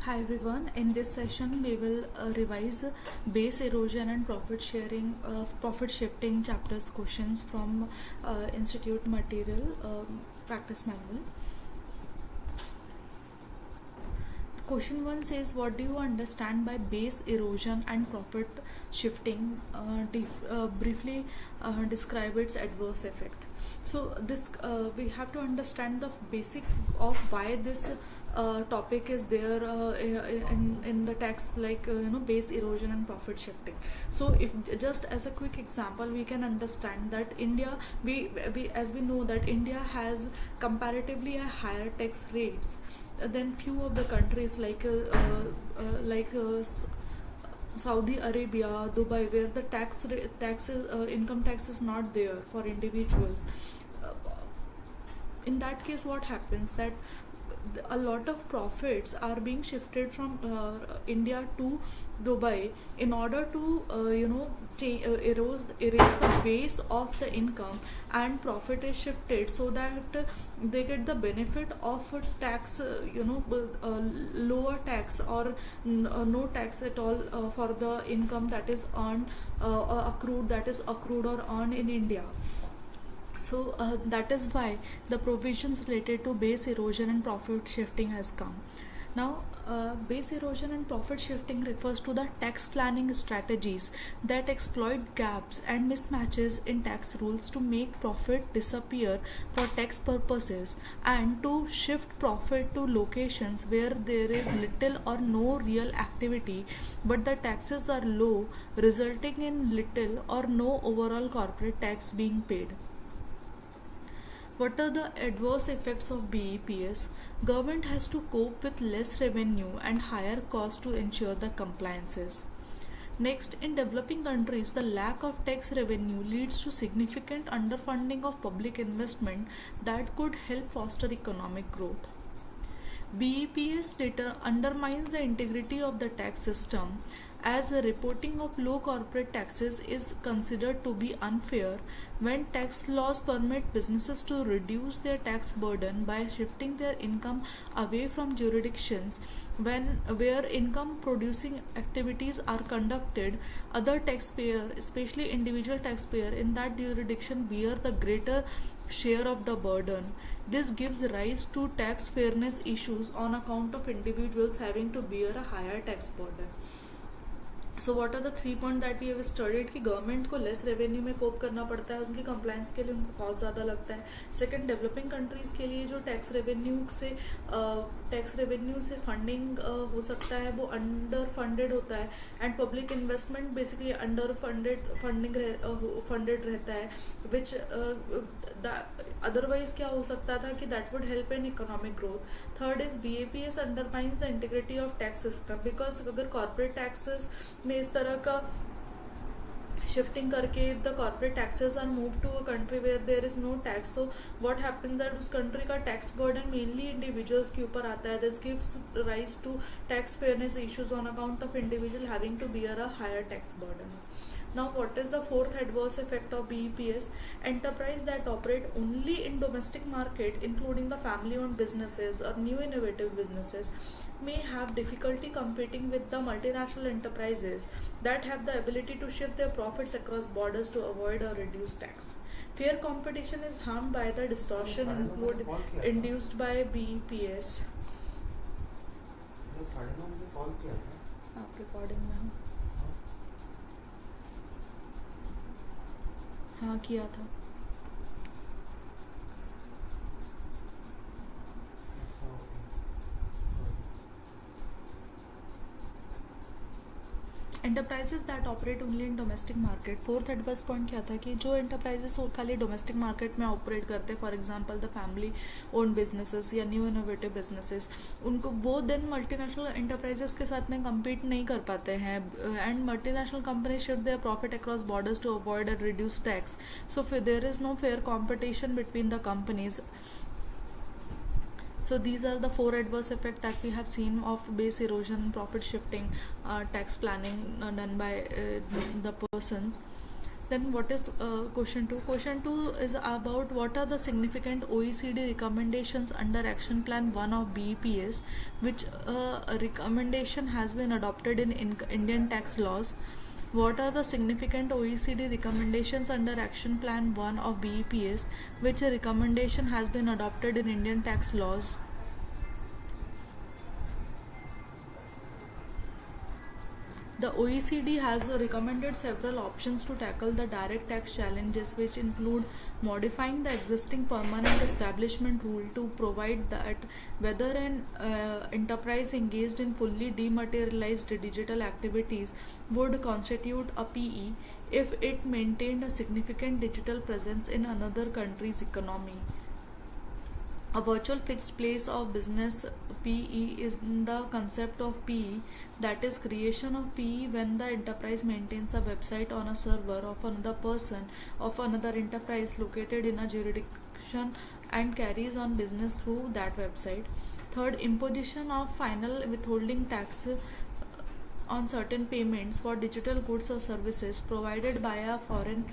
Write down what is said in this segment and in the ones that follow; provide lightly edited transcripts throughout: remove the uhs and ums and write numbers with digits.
Hi everyone, in this session we will revise base erosion and profit shifting chapters questions from Institute Material Practice Manual. Question 1 says, what do you understand by base erosion and profit shifting? Briefly describe its adverse effect. So this we have to understand the basic of why this topic is there in the text, like base erosion and profit shifting. So if just as a quick example, we can understand that India, we as we know that India has comparatively a higher tax rates than few of the countries like Saudi Arabia, Dubai, where the income tax is not there for individuals. Uh, in that case, what happens that a lot of profits are being shifted from India to Dubai in order to erase the base of the income, and profit is shifted so that they get the benefit of a tax, lower tax or no tax at all for the income that is earned, accrued or earned in India. So that is why the provisions related to base erosion and profit shifting has come. Now, base erosion and profit shifting refers to the tax planning strategies that exploit gaps and mismatches in tax rules to make profit disappear for tax purposes and to shift profit to locations where there is little or no real activity but the taxes are low, resulting in little or no overall corporate tax being paid. What are the adverse effects of BEPS? Government has to cope with less revenue and higher cost to ensure the compliances. Next, in developing countries, the lack of tax revenue leads to significant underfunding of public investment that could help foster economic growth. BEPS data undermines the integrity of the tax system as the reporting of low corporate taxes is considered to be unfair when tax laws permit businesses to reduce their tax burden by shifting their income away from jurisdictions where income producing activities are conducted. Other taxpayer, especially individual taxpayer in that jurisdiction, bear the greater share of the burden. This gives rise to tax fairness issues on account of individuals having to bear a higher tax burden. So what are the 3 point that we have studied कि government को less revenue में cope करना पड़ता है, उनकी compliance के लिए उनको कॉस्ट ज़्यादा लगता है. सेकंड, डेवलपिंग कंट्रीज़ के लिए जो टैक्स रेवेन्यू से फंडिंग हो सकता है वो अंडर फंडेड होता है, and public investment basically underfunded रहता है, विच अदरवाइज क्या हो सकता था कि that would help in economic growth. Third is BEPS undermines the integrity of tax system, because अगर कॉर्पोरेट टैक्सेस में इस तरह का शिफ्टिंग करके the corporate taxes are move to a country where there is no tax, so what happens that उस country का tax burden mainly individuals के ऊपर आता है. This gives rise to tax fairness issues on account of individual having to bear a higher tax burdens. Now, what is the fourth adverse effect of BEPS? Enterprise that operate only in domestic market, including the family-owned businesses or new innovative businesses, may have difficulty competing with the multinational enterprises that have the ability to shift their profits across borders to avoid or reduce tax. Fair competition is harmed by the distortion induced by BEPS. आप recording में हो? हाँ, किया था. Enterprises that operate only in domestic market. Fourth adverse point क्या था कि जो एंटरप्राइजेस खाली डोमेस्टिक मार्केट में ऑपरेट करते हैं, for example the family own businesses या न्यू इनोवेटिव बिजनेसेस, उनको वो देन मल्टीनेशनल एंटरप्राइजेस के साथ में compete नहीं कर पाते हैं, and multinational company shift their profit across borders to avoid and reduce tax. So there is no fair competition between the companies. So these are the 4 adverse effects that we have seen of base erosion, profit shifting, tax planning done by the persons. Then what is question 2? Question 2 is about what are the significant OECD recommendations under Action Plan 1 of BEPS, which a recommendation has been adopted in Indian tax laws. What are the significant OECD recommendations under Action Plan 1 of BEPS, which a recommendation has been adopted in Indian tax laws? The OECD has recommended several options to tackle the direct tax challenges, which include modifying the existing permanent establishment rule to provide that whether an enterprise engaged in fully dematerialized digital activities would constitute a PE if it maintained a significant digital presence in another country's economy. A virtual fixed place of business PE is the concept of PE, that is creation of PE when the enterprise maintains a website on a server of another person of another enterprise located in a jurisdiction and carries on business through that website. Third, imposition of final withholding tax on certain payments for digital goods or services provided by a foreign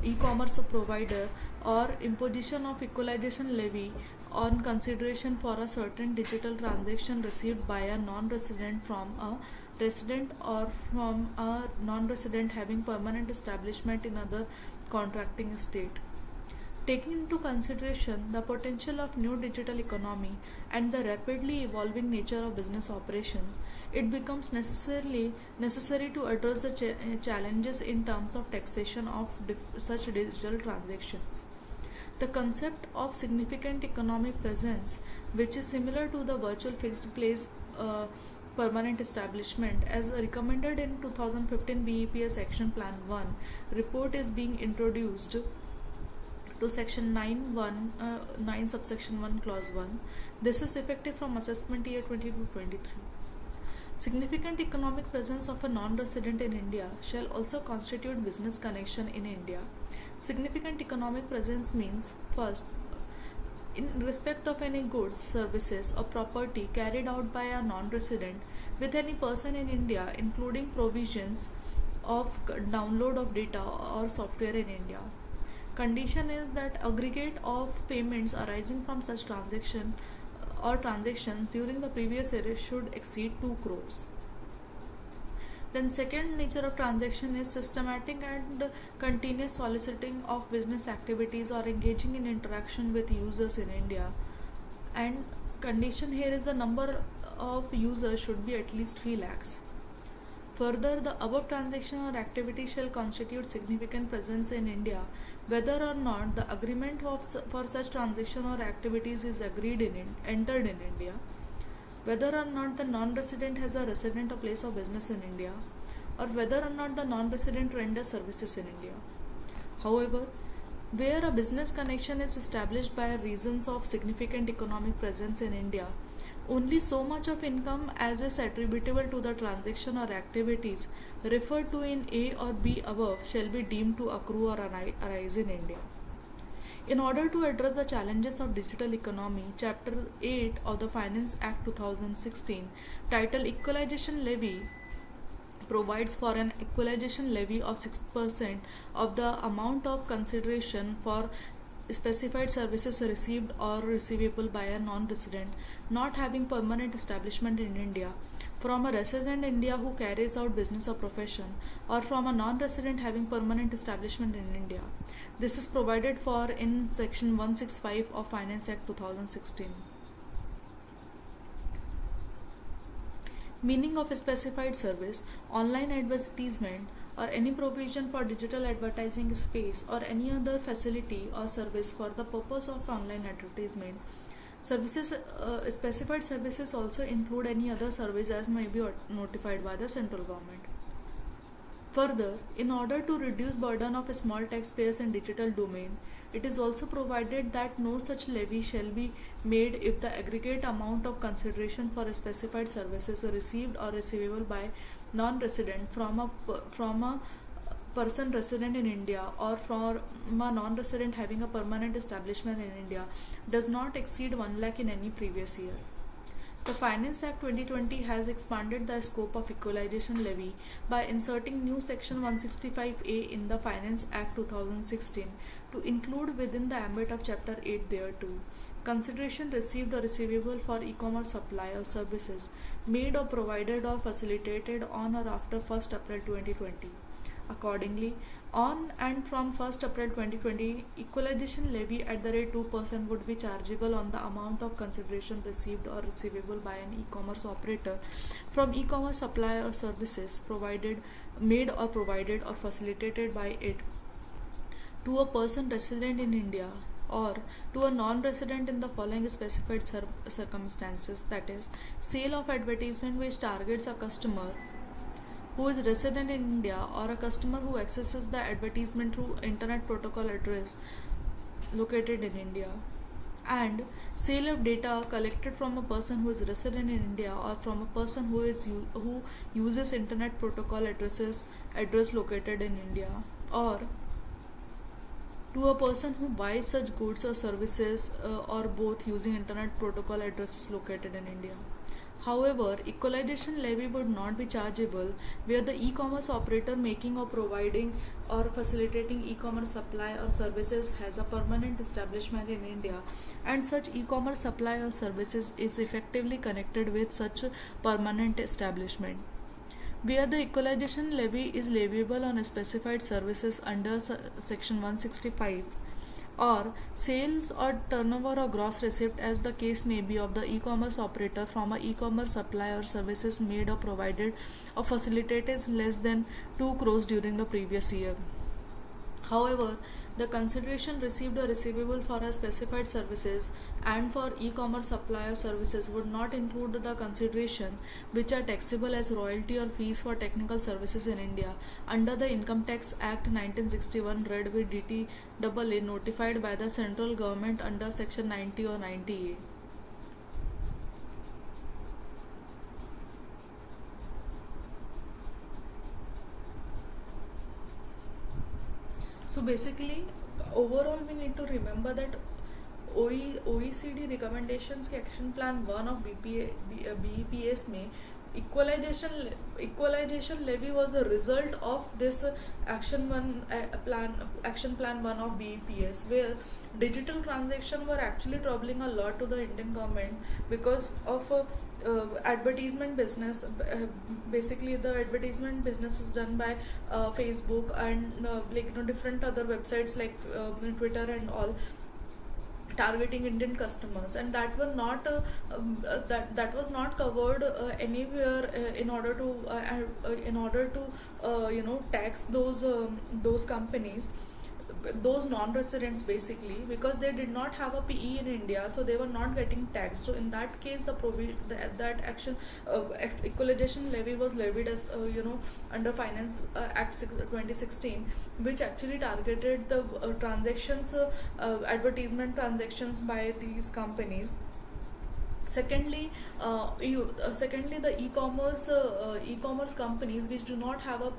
e-commerce provider, or imposition of equalization levy on consideration for a certain digital transaction received by a non-resident from a resident or from a non-resident having permanent establishment in other contracting state. Taking into consideration the potential of new digital economy and the rapidly evolving nature of business operations, it becomes necessary to address the challenges in terms of taxation of such digital transactions. The concept of significant economic presence, which is similar to the virtual fixed place permanent establishment as recommended in 2015 BEPS Action Plan 1 report, is being introduced to section 9 subsection 1 clause 1. This is effective from assessment year 22-23. Significant economic presence of a non-resident in India shall also constitute business connection in India. Significant economic presence means, first, in respect of any goods, services or property carried out by a non-resident with any person in India, including provisions of download of data or software in India. Condition is that aggregate of payments arising from such transaction or transactions during the previous year should exceed 2 crores. Then second nature of transaction is systematic and continuous soliciting of business activities or engaging in interaction with users in India. And condition here is the number of users should be at least 3 lakhs. Further, the above transaction or activity shall constitute significant presence in India, whether or not the agreement for such transaction or activities is entered in India, whether or not the non-resident has a resident or place of business in India, or whether or not the non-resident renders services in India. However, where a business connection is established by reasons of significant economic presence in India, only so much of income as is attributable to the transaction or activities referred to in A or B above shall be deemed to accrue or arise in India. In order to address the challenges of digital economy, Chapter 8 of the Finance Act 2016, titled Equalization Levy, provides for an equalization levy of 6% of the amount of consideration for specified services received or receivable by a non-resident not having permanent establishment in India from a resident in India who carries out business or profession, or from a non-resident having permanent establishment in India. This is provided for in section 165 of Finance Act 2016. Meaning of a specified service, online advertisement, or any provision for digital advertising space or any other facility or service for the purpose of online advertisement. Services, specified services also include any other service as may be notified by the central government. Further, in order to reduce burden of small taxpayers in digital domain, it is also provided that no such levy shall be made if the aggregate amount of consideration for specified services received or receivable by non-resident from a person resident in India or from a non-resident having a permanent establishment in India does not exceed 1 lakh in any previous year. The Finance Act 2020 has expanded the scope of equalization levy by inserting new section 165A in the Finance Act 2016 to include within the ambit of chapter 8 thereto consideration received or receivable for e-commerce supply or services made or provided or facilitated on or after 1st April 2020. Accordingly, on and from 1st April 2020, equalization levy at the rate 2% would be chargeable on the amount of consideration received or receivable by an e-commerce operator from e-commerce supply or services made or provided or facilitated by it to a person resident in India or to a non-resident in the following specified circumstances, that is, sale of advertisement which targets a customer who is resident in India or a customer who accesses the advertisement through internet protocol address located in India, and sale of data collected from a person who is resident in India or from a person who uses internet protocol address located in India, or to a person who buys such goods or services or both using internet protocol addresses located in India. However, equalization levy would not be chargeable where the e-commerce operator making or providing or facilitating e-commerce supply or services has a permanent establishment in India and such e-commerce supply or services is effectively connected with such a permanent establishment. Where the equalization levy is leviable on specified services under section 165 or sales or turnover or gross receipt as the case may be of the e-commerce operator from a e-commerce supply or services made or provided or facilitated is less than 2 crores during the previous year. However, the consideration received or receivable for a specified services and for e-commerce supply or services would not include the consideration which are taxable as royalty or fees for technical services in India under the Income Tax Act 1961 read with DTAA notified by the central government under section 90 or 90A. So basically, overall we need to remember that OECD recommendations के action plan 1 of BEPS में equalization levy was the result of this action plan 1 of BEPS, where digital transactions were actually troubling a lot to the Indian government because of advertisement business. Basically the advertisement business is done by Facebook and different other websites like Twitter and all, targeting Indian customers, and that were not that was not covered anywhere in order to tax those companies, those non-residents, basically because they did not have a PE in India, so they were not getting taxed. So in that case, that action equalization levy was levied as under Finance Act 2016, which actually targeted the transactions, advertisement transactions by these companies. Secondly, the e-commerce companies which do not have a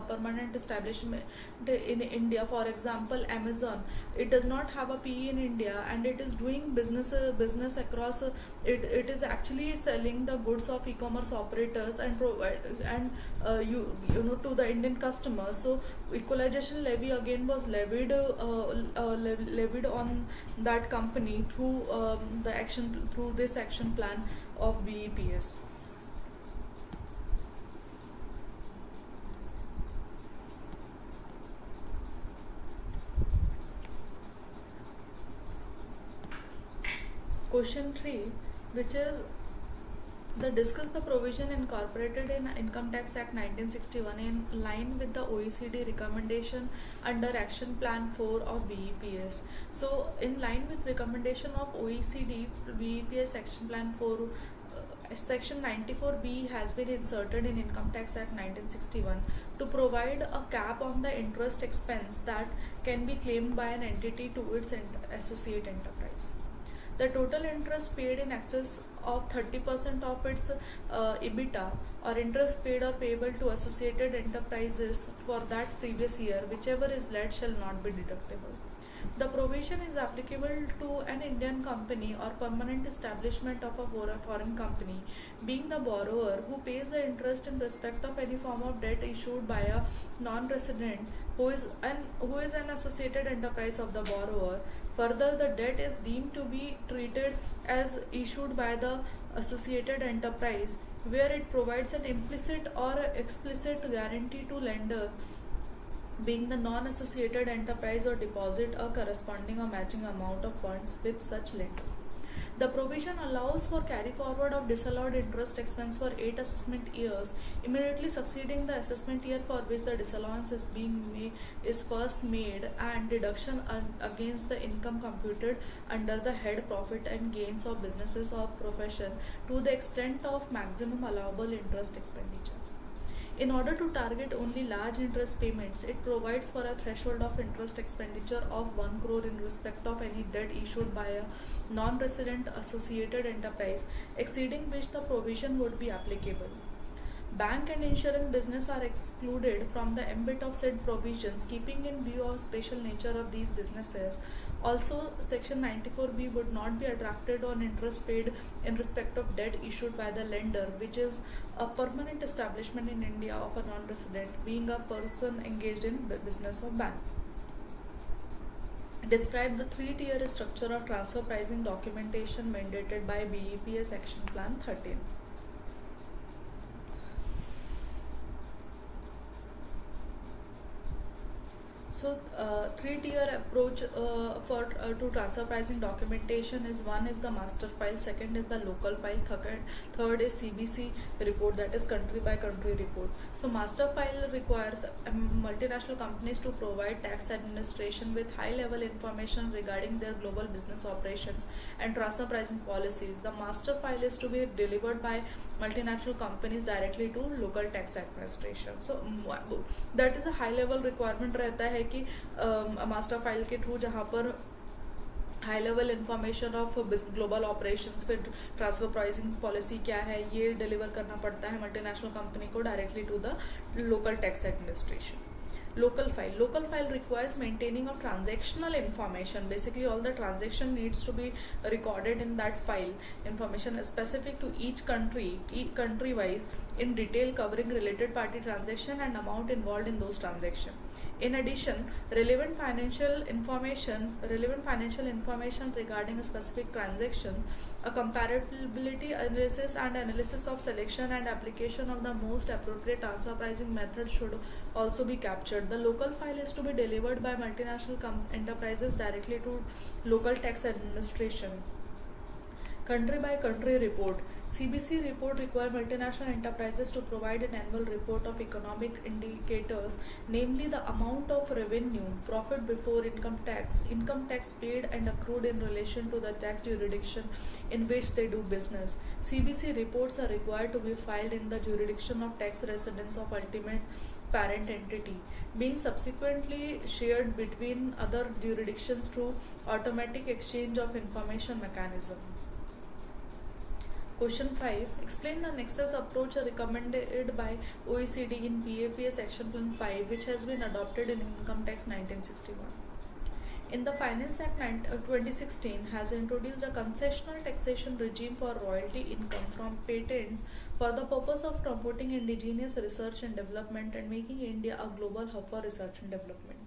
permanent establishment in India, for example Amazon, it does not have a PE in India and it is doing business across. It is actually selling the goods of e-commerce operators and to the Indian customers. So equalization levy again was levied on that company through this action plan of BEPS. Question 3, which is discuss the provision incorporated in Income Tax Act 1961 in line with the OECD recommendation under Action Plan 4 of BEPS. So, in line with recommendation of OECD, BEPS Action Plan 4, Section 94B has been inserted in Income Tax Act 1961 to provide a cap on the interest expense that can be claimed by an entity to its associate enterprise. The total interest paid in excess of 30% of its EBITDA or interest paid or payable to associated enterprises for that previous year, whichever is less, shall not be deductible. The provision is applicable to an Indian company or permanent establishment of a foreign company, being the borrower who pays the interest in respect of any form of debt issued by a non-resident who is an associated enterprise of the borrower. Further, the debt is deemed to be treated as issued by the associated enterprise, where it provides an implicit or explicit guarantee to lender, being the non-associated enterprise, or deposit a corresponding or matching amount of funds with such lender. The provision allows for carry forward of disallowed interest expense for 8 assessment years immediately succeeding the assessment year for which the disallowance is first made, and deduction against the income computed under the head profit and gains of businesses or profession to the extent of maximum allowable interest expenditure. In order to target only large interest payments, it provides for a threshold of interest expenditure of 1 crore in respect of any debt issued by a non-resident associated enterprise, exceeding which the provision would be applicable. Bank and insurance business are excluded from the ambit of said provisions, keeping in view of special nature of these businesses. Also, Section 94B would not be attracted on interest paid in respect of debt issued by the lender, which is a permanent establishment in India of a non-resident, being a person engaged in business or bank. Describe the three-tier structure of transfer pricing documentation mandated by BEPS Action Plan 13. So, three-tier approach to transfer pricing documentation is: one is the master file, second is the local file, third is CBC report, that is country by country report. So, master file requires multinational companies to provide tax administration with high-level information regarding their global business operations and transfer pricing policies. The master file is to be delivered by multinational companies directly to local tax administration. So, that is a high-level requirement रहता है कि master file के through जहाँ पर high level information of global operations, फिर transfer pricing policy क्या है, ये डिलीवर करना पड़ता है मल्टीनेशनल कंपनी को directly to the local tax administration. Local file requires maintaining of transactional information. Basically, all the transaction needs to be recorded in that file. Information is specific to each country wise in detail, covering related party transaction and amount involved in those transactions. In addition, relevant financial information regarding a specific transaction, a comparability analysis and analysis of selection and application of the most appropriate transfer pricing method should also be captured. The local file is to be delivered by multinational enterprises directly to local tax administration. Country by country report. CBC report require multinational enterprises to provide an annual report of economic indicators, namely the amount of revenue, profit before income tax paid and accrued in relation to the tax jurisdiction in which they do business. CBC reports are required to be filed in the jurisdiction of tax residence of ultimate parent entity, being subsequently shared between other jurisdictions through automatic exchange of information mechanism. Question 5. Explain the nexus approach recommended by OECD in BEPS Action Plan 5, which has been adopted in Income Tax 1961. In the Finance Act 2016 has introduced a concessional taxation regime for royalty income from patents for the purpose of promoting indigenous research and development and making India a global hub for research and development.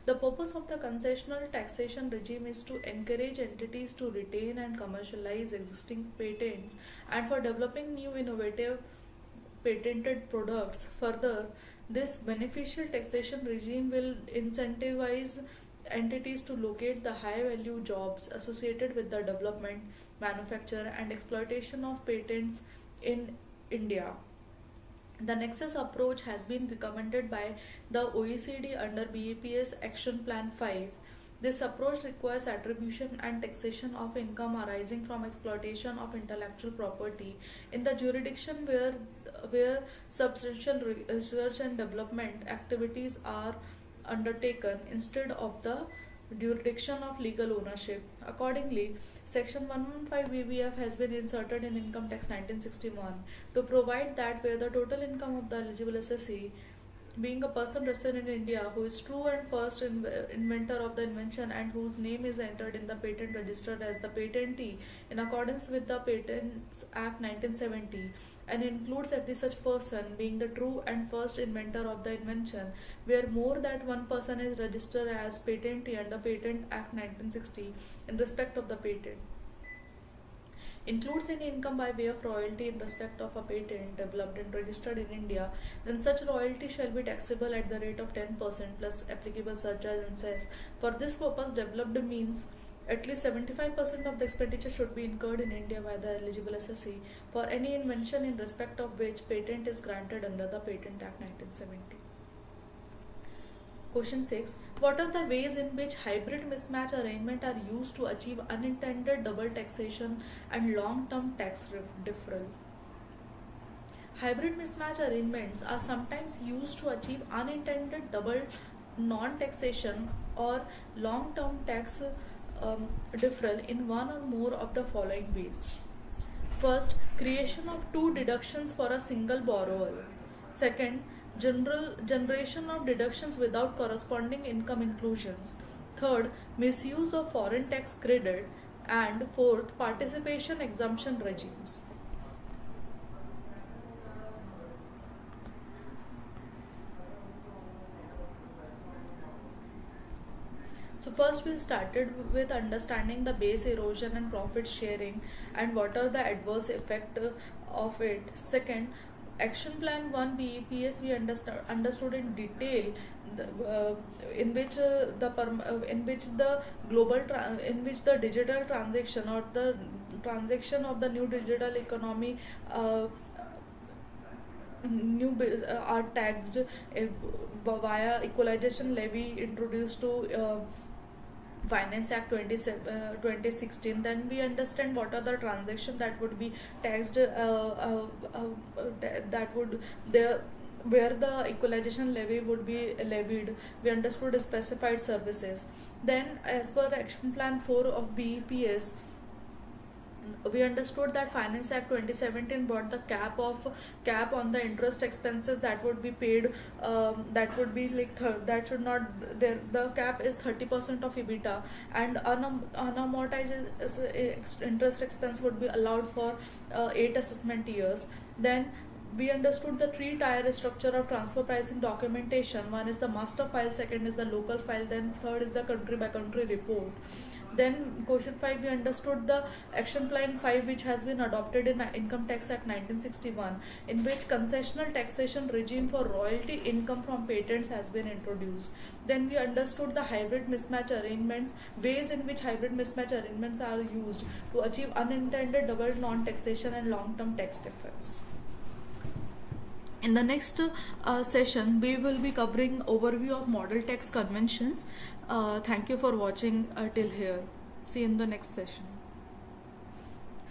The purpose of the concessional taxation regime is to encourage entities to retain and commercialize existing patents and for developing new innovative patented products. Further, this beneficial taxation regime will incentivize entities to locate the high value jobs associated with the development, manufacture and exploitation of patents in India. The nexus approach has been recommended by the OECD under BEPS Action Plan 5. This approach requires attribution and taxation of income arising from exploitation of intellectual property in the jurisdiction where substantial research and development activities are undertaken instead of the jurisdiction of legal ownership. Accordingly, Section 115 BBF has been inserted in Income Tax 1961 to provide that where the total income of the eligible assessee being a person resident in India who is true and first inventor of the invention and whose name is entered in the patent register as the patentee in accordance with the Patents Act 1970, and includes every such person being the true and first inventor of the invention, where more than one person is registered as patentee under Patent Act 1960 in respect of the patent. Includes any income by way of royalty in respect of a patent developed and registered in India, then such royalty shall be taxable at the rate of 10% plus applicable surcharge and cess. For this purpose, developed means at least 75% of the expenditure should be incurred in India by the eligible assessee for any invention in respect of which patent is granted under the Patent Act 1970. Question 6. What are the ways in which hybrid mismatch arrangement are used to achieve unintended double taxation and long-term tax deferral? Hybrid mismatch arrangements are sometimes used to achieve unintended double non-taxation or long-term tax deferral in one or more of the following ways. First, creation of two deductions for a single borrower. Second, generation of deductions without corresponding income inclusions. Third, misuse of foreign tax credit. And fourth, participation exemption regimes. So first we started with understanding the base erosion and profit sharing and what are the adverse effect of it. Second, Action Plan 1 BEPS we understood in detail, in which the digital transaction or the transaction of the new digital economy are taxed via equalization levy introduced to Finance Act 2016. Then we understand what are the transactions that would be taxed, that would there where the equalization levy would be levied. We understood specified services. Then as per Action Plan 4 of BEPS, we understood that Finance Act 2017 brought the cap on the interest expenses that would be paid. That would be like that should not there. The cap is 30% of EBITDA, and unamortized interest expense would be allowed for 8 assessment years. Then we understood the three-tier structure of transfer pricing documentation. One is the master file, second is the local file, then third is the country by country report. Then question 5, we understood the Action Plan 5, which has been adopted in Income Tax Act 1961, in which concessional taxation regime for royalty income from patents has been introduced. Then we understood the hybrid mismatch arrangements, ways in which hybrid mismatch arrangements are used to achieve unintended double non-taxation and long-term tax deference. In the next session, we will be covering overview of model tax conventions. Thank you for watching till here. See you in the next session.